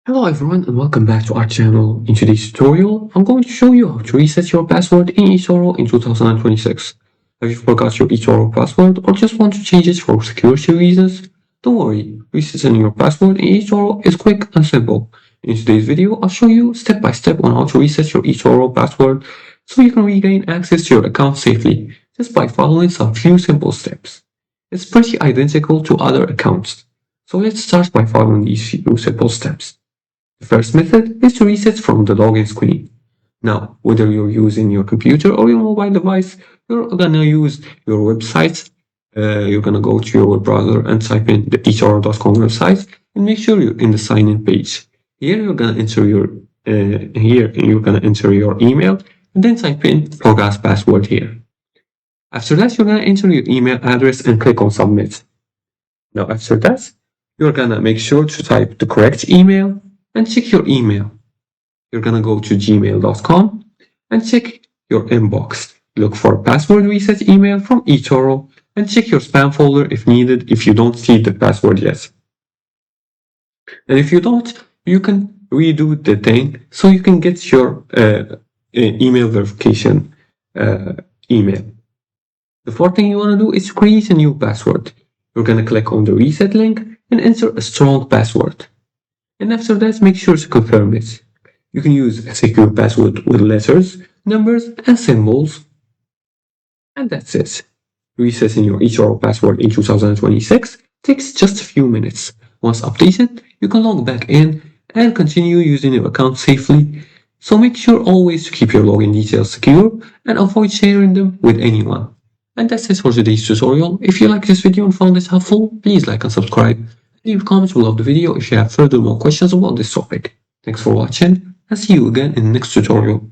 Hello everyone and welcome back to our channel. In today's tutorial, I'm going to show you how to reset your password in eToro in 2026. If you forgot your eToro password or just want to change it for security reasons, don't worry, resetting your password in eToro is quick and simple. In today's video, I'll show you step by step on how to reset your eToro password so you can regain access to your account safely, just by following some few simple steps. It's pretty identical to other accounts, so let's start by following these few simple steps. The first method is to reset from the login screen. Now, whether you're using your computer or your mobile device, you're gonna use your website. You're gonna go to your web browser and type in the eToro.com website and make sure you're in the sign-in page. Here you're gonna enter your email and then type in forgot password here. After that, you're gonna enter your email address and click on submit. Now, after that, you're gonna make sure to type the correct email and check your email. You're gonna go to gmail.com and check your inbox. Look for password reset email from eToro and check your spam folder if needed if you don't see the password yet. And if you don't, you can redo the thing so you can get your email verification email. The fourth thing you want to do is create a new password. You're gonna click on the reset link and enter a strong password. And after that, make sure to confirm it. You can use a secure password with letters, numbers, and symbols. And that's it. Resetting your eToro password in 2026 takes just a few minutes. Once updated, you can log back in and continue using your account safely. So make sure always to keep your login details secure and avoid sharing them with anyone. And that's it for today's tutorial. If you like this video and found it helpful, please like and subscribe. Leave comments below the video if you have further more questions about this topic. Thanks for watching and see you again in the next tutorial.